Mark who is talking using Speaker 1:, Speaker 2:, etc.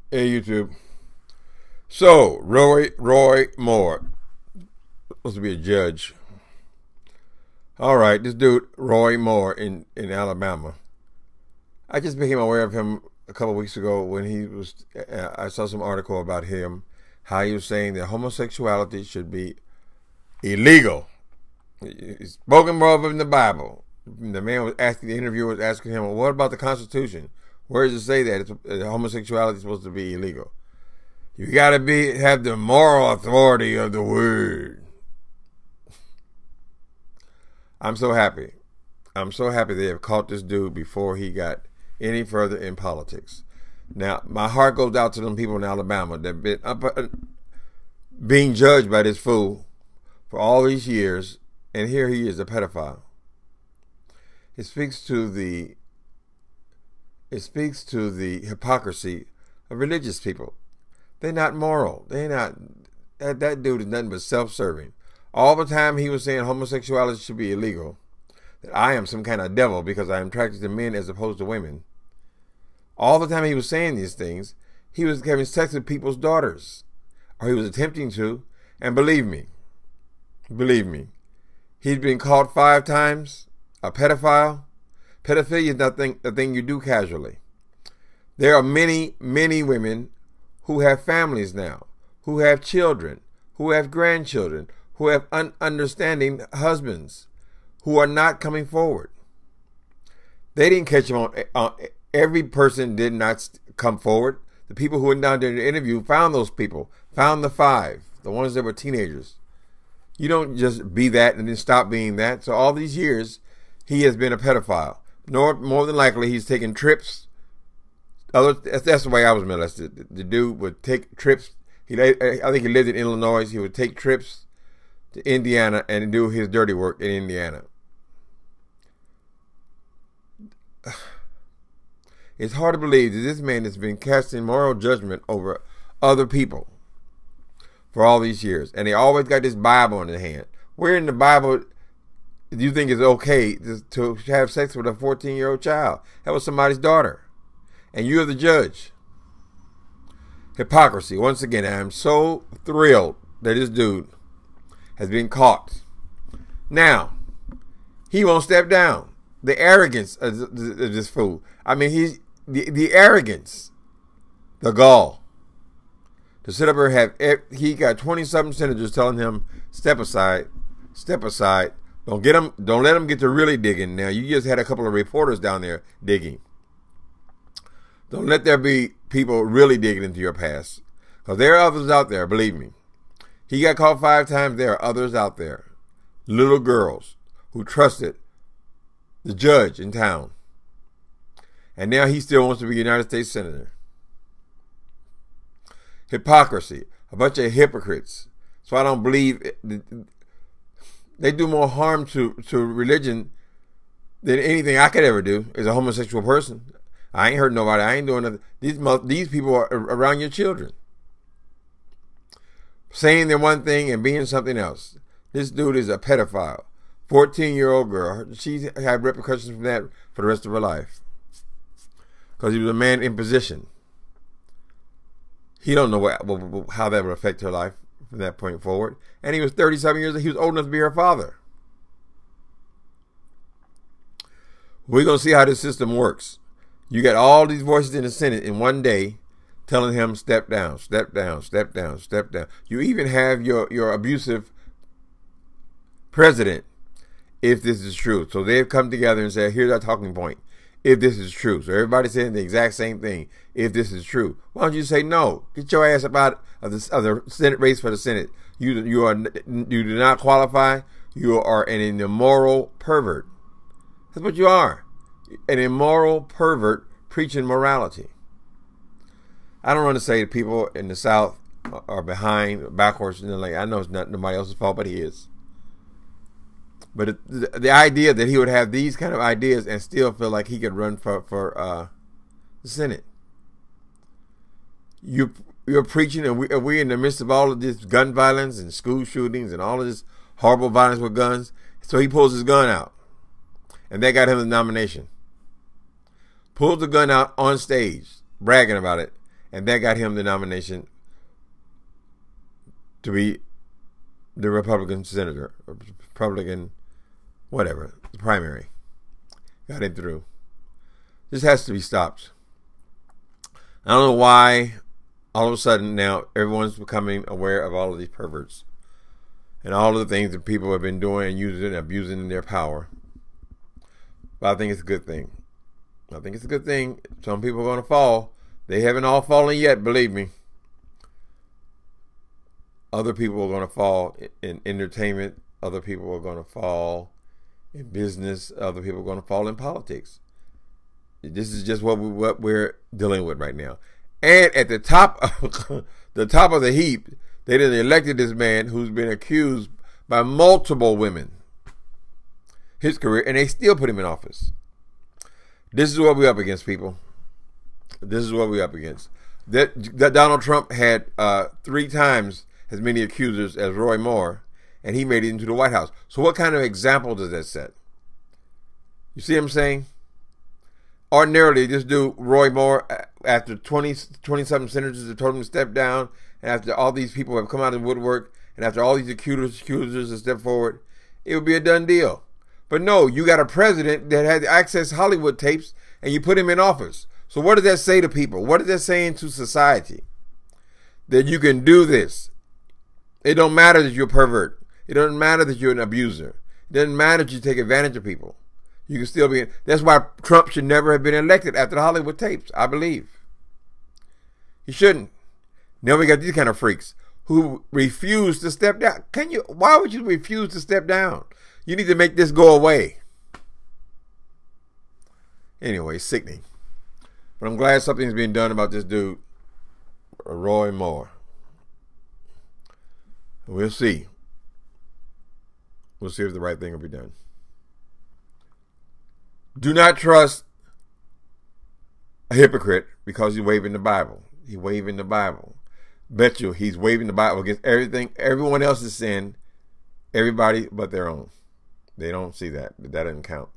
Speaker 1: Hey YouTube. So Roy Moore, supposed to be a judge. All right, this dude Roy Moore in Alabama. I just became aware of him a couple of weeks ago when he was. I saw some article about him, how he was saying that homosexuality should be illegal. It's spoken of in the Bible. The man was asking, the interviewer was asking him, well, what about the Constitution? Where does it say that homosexuality is supposed to be illegal? You got to have the moral authority of the word. I'm so happy. I'm so happy they have caught this dude before he got any further in politics. Now, my heart goes out to them people in Alabama that have been being judged by this fool for all these years, and here he is, a pedophile. It speaks to the hypocrisy of religious people. They're not moral. They're not. That dude is nothing but self-serving. All the time he was saying homosexuality should be illegal, that I am some kind of devil because I am attracted to men as opposed to women. All the time he was saying these things, he was having sex with people's daughters, or he was attempting to. And believe me, he's been caught 5 times. A pedophile. Pedophilia is not the thing you do casually. There are many women who have families now, who have children, who have grandchildren, who have understanding husbands, who are not coming forward. They didn't catch him on. Every person did not come forward. The people who went down there in the interview found those people, found the 5, the ones that were teenagers. You don't just be that and then stop being that. So all these years, he has been a pedophile. More than likely, he's taken trips. That's the way I was molested. The dude would take trips. I think he lived in Illinois. He would take trips to Indiana and do his dirty work in Indiana. It's hard to believe that this man has been casting moral judgment over other people for all these years. And they always got this Bible in their hand. Where in the Bible do you think it's okay to have sex with a 14-year-old child? That was somebody's daughter. And you're the judge. Hypocrisy. Once again, I am so thrilled that this dude has been caught. Now, he won't step down. The arrogance of this fool. I mean, he's the arrogance, the gall, to sit up here and have. He got 20-something senators telling him, step aside, step aside. Don't let them get to really digging. Now, you just had a couple of reporters down there digging. Don't let there be people really digging into your past. Because there are others out there, believe me. He got caught 5 times. There are others out there. Little girls who trusted the judge in town. And now he still wants to be a United States Senator. Hypocrisy. A bunch of hypocrites. So I don't believe they do more harm to religion than anything I could ever do as a homosexual person. I ain't hurt nobody. I ain't doing nothing. These people are around your children, saying they're one thing and being something else. This dude is a pedophile. 14-year-old girl. She had repercussions from that for the rest of her life because he was a man in position. He don't know how that would affect her life from that point forward. And he was 37 years old. He was old enough to be her father. We're going to see how this system works. You got all these voices in the Senate in one day telling him, step down, step down, step down, step down. You even have your abusive president, if this is true. So they've come together and said, here's our talking point, if this is true. So everybody's saying the exact same thing, if this is true. Why don't you say no? Get your ass up out of the Senate race for the Senate. You do not qualify. You are an immoral pervert. That's what you are. An immoral pervert preaching morality. I don't want to say that people in the South are backwards. I know it's not nobody else's fault, but he is. But the idea that he would have these kind of ideas and still feel like he could run for the Senate. You're preaching, and we're in the midst of all of this gun violence and school shootings and all of this horrible violence with guns. So he pulls his gun out, and that got him the nomination. Pulls the gun out on stage, bragging about it, And that got him the nomination to be the Republican senator, or Republican, whatever, the primary. Got him through. This has to be stopped. I don't know why all of a sudden now everyone's becoming aware of all of these perverts and all of the things that people have been doing and using and abusing their power. But I think it's a good thing. I think it's a good thing. Some people are going to fall. They haven't all fallen yet, believe me. Other people are going to fall in entertainment. Other people are going to fall in business. Other people are going to fall in politics. This is just what we're dealing with right now. And at the top of the heap, they done elected this man who's been accused by multiple women his career, and they still put him in office. This is what we're up against, people. This is what we're up against. That Donald Trump had 3 times as many accusers as Roy Moore, and he made it into the White House. So what kind of example does that set? You see what I'm saying? Ordinarily, this dude, Roy Moore, after 20-something senators have told him to step down, and after all these people have come out of the woodwork, and after all these accusers have stepped forward, it would be a done deal. But no, you got a president that had access to Hollywood tapes, and you put him in office. So what does that say to people? What is that saying to society? That you can do this. It don't matter that you're a pervert. It doesn't matter that you're an abuser. It doesn't matter that you take advantage of people. You can still be. That's why Trump should never have been elected after the Hollywood tapes, I believe. He shouldn't. Now we got these kind of freaks who refuse to step down. Why would you refuse to step down? You need to make this go away. Anyway, sickening. But I'm glad something's being done about this dude, Roy Moore. We'll see. We'll see if the right thing will be done. Do not trust a hypocrite because he's waving the Bible. He's waving the Bible. Bet you he's waving the Bible against everything, everyone else's sin, everybody but their own. They don't see that. That doesn't count.